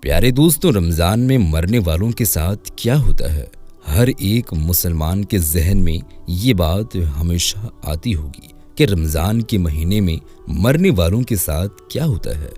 پیارے دوستوں، رمضان میں مرنے والوں کے ساتھ کیا ہوتا ہے؟ ہر ایک مسلمان کے ذہن میں یہ بات ہمیشہ آتی ہوگی کہ رمضان کے مہینے میں مرنے والوں کے ساتھ کیا ہوتا ہے؟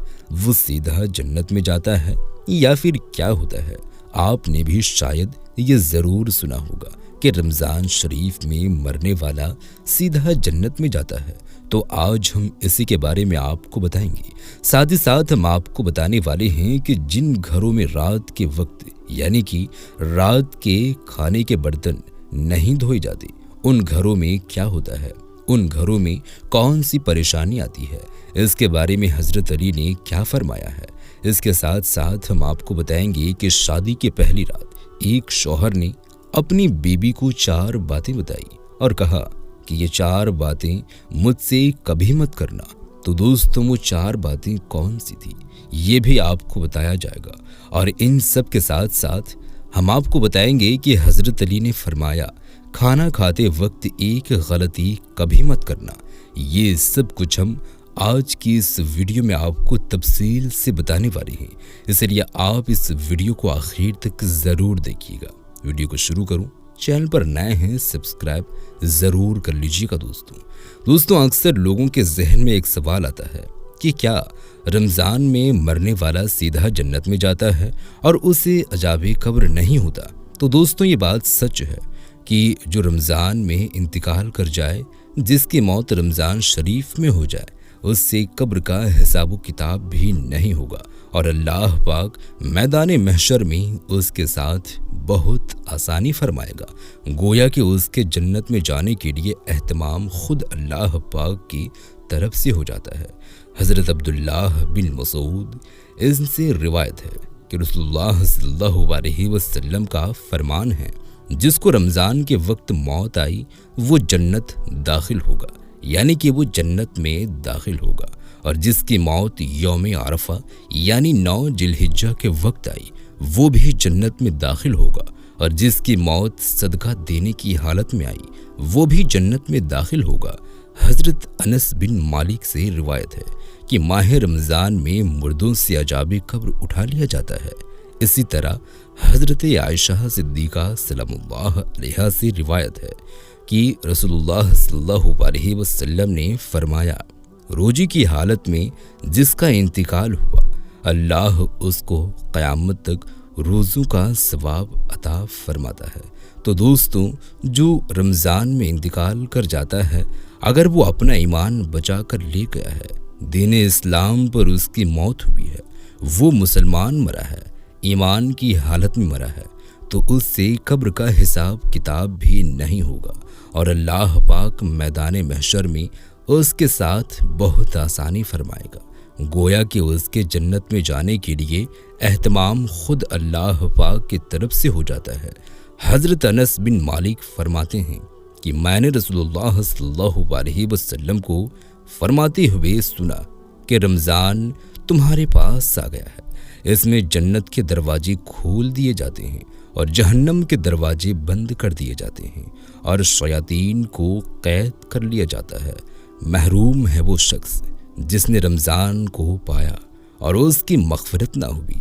وہ سیدھا جنت میں جاتا ہے یا پھر کیا ہوتا ہے؟ آپ نے بھی شاید یہ ضرور سنا ہوگا کہ رمضان شریف میں مرنے والا سیدھا جنت میں جاتا ہے۔ تو آج ہم اسی کے بارے میں آپ کو بتائیں گے۔ ساتھ ہی ساتھ ہم آپ کو بتانے والے ہیں کہ جن گھروں میں رات کے وقت یعنی کہ رات کے کھانے کے برتن نہیں دھوئے جاتے، ان گھروں میں کیا ہوتا ہے، ان گھروں میں کون سی پریشانی آتی ہے، اس کے بارے میں حضرت علی نے کیا فرمایا ہے۔ اس کے ساتھ ساتھ ہم آپ کو بتائیں گے کہ شادی کے پہلی رات ایک شوہر نے اپنی بیوی کو 4 باتیں بتائی اور کہا کہ یہ 4 باتیں مجھ سے کبھی مت کرنا۔ تو دوستوں، وہ 4 باتیں کون سی تھی یہ بھی آپ کو بتایا جائے گا، اور ان سب کے ساتھ ساتھ ہم آپ کو بتائیں گے کہ حضرت علی نے فرمایا کھانا کھاتے وقت ایک غلطی کبھی مت کرنا۔ یہ سب کچھ ہم آج کی اس ویڈیو میں آپ کو تفصیل سے بتانے والے ہیں، اس لیے آپ اس ویڈیو کو آخر تک ضرور دیکھیے گا۔ ویڈیو کو شروع کروں، چینل پر نئے ہیں سبسکرائب ضرور کر لیجیے گا۔ دوستوں اکثر لوگوں کے ذہن میں ایک سوال آتا ہے کہ کیا رمضان میں مرنے والا سیدھا جنت میں جاتا ہے اور اسے عذاب قبر نہیں ہوتا؟ تو دوستوں یہ بات سچ ہے کہ جو رمضان میں انتقال کر جائے، جس کی موت رمضان شریف میں ہو جائے، اس سے قبر کا حساب و کتاب بھی نہیں ہوگا، اور اللہ پاک میدان محشر میں اس کے ساتھ بہت آسانی فرمائے گا۔ گویا کہ اس کے جنت میں جانے کے لیے اہتمام خود اللہ پاک کی طرف سے ہو جاتا ہے۔ حضرت عبداللہ بن مسعود ان سے روایت ہے کہ رسول اللہ صلی اللہ علیہ وسلم کا فرمان ہے، جس کو رمضان کے وقت موت آئی وہ جنت داخل ہوگا، یعنی کہ وہ جنت میں داخل ہوگا، اور جس کی موت یوم عرفہ یعنی 9 ذی الحجہ کے وقت آئی وہ بھی جنت میں داخل ہوگا، اور جس کی موت صدقہ دینے کی حالت میں آئی وہ بھی جنت میں داخل ہوگا۔ حضرت انس بن مالک سے روایت ہے کہ ماہ رمضان میں مردوں سے عذاب قبر اٹھا لیا جاتا ہے۔ اسی طرح حضرت عائشہ صدیقہ سلام اللہ علیہا سے روایت ہے کہ رسول اللہ صلی اللہ علیہ وسلم نے فرمایا روزے کی حالت میں جس کا انتقال ہوا، اللہ اس کو قیامت تک روزوں کا ثواب عطا فرماتا ہے۔ تو دوستوں، جو رمضان میں انتقال کر جاتا ہے، اگر وہ اپنا ایمان بچا کر لے گیا ہے، دین اسلام پر اس کی موت ہوئی ہے، وہ مسلمان مرا ہے، ایمان کی حالت میں مرا ہے، تو اس سے قبر کا حساب کتاب بھی نہیں ہوگا، اور اللہ پاک میدان محشر میں اس کے ساتھ بہت آسانی فرمائے گا۔ گویا کہ اس کے جنت میں جانے کے لیے اہتمام خود اللہ پاک کی طرف سے ہو جاتا ہے۔ حضرت انس بن مالک فرماتے ہیں کہ میں نے رسول اللہ صلی اللہ علیہ وسلم کو فرماتے ہوئے سنا کہ رمضان تمہارے پاس آ گیا ہے، اس میں جنت کے دروازے کھول دیے جاتے ہیں اور جہنم کے دروازے بند کر دیے جاتے ہیں، اور شیاطین کو قید کر لیا جاتا ہے۔ محروم ہے وہ شخص جس نے رمضان کو پایا اور اس کی مغفرت نہ ہوئی۔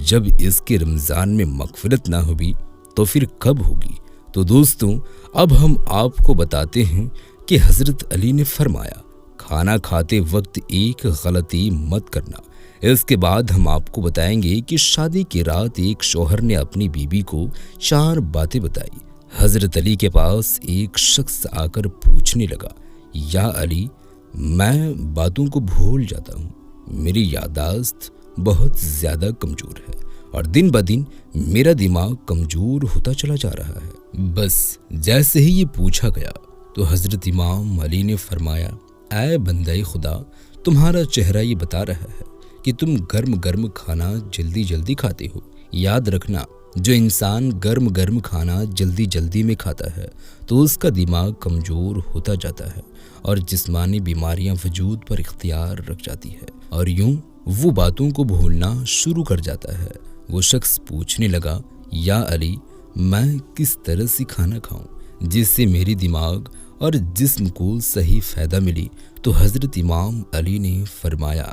جب اس کے رمضان میں مغفرت نہ ہوئی تو پھر کب ہوگی؟ تو دوستوں، اب ہم آپ کو بتاتے ہیں کہ حضرت علی نے فرمایا کھانا کھاتے وقت ایک غلطی مت کرنا۔ اس کے بعد ہم آپ کو بتائیں گے کہ شادی کی رات ایک شوہر نے اپنی بیوی کو 4 باتیں بتائی۔ حضرت علی کے پاس ایک شخص آ کر پوچھنے لگا، یا علی، میں باتوں کو بھول جاتا ہوں، میری یادداشت بہت زیادہ کمزور ہے، اور دن بدن میرا دماغ کمزور ہوتا چلا جا رہا ہے۔ بس جیسے ہی یہ پوچھا گیا تو حضرت امام علی نے فرمایا، اے بندہ خدا، تمہارا چہرہ یہ بتا رہا ہے کہ تم گرم گرم کھانا جلدی جلدی کھاتے ہو۔ یاد رکھنا، جو انسان گرم گرم کھانا جلدی جلدی میں کھاتا ہے تو اس کا دماغ کمزور ہوتا جاتا ہے اور جسمانی بیماریاں وجود پر اختیار رکھ جاتی ہے، اور یوں وہ باتوں کو بھولنا شروع کر جاتا ہے۔ وہ شخص پوچھنے لگا، یا علی، میں کس طرح سے کھانا کھاؤں جس سے میری دماغ اور جسم کو صحیح فائدہ ملی؟ تو حضرت امام علی نے فرمایا،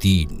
3,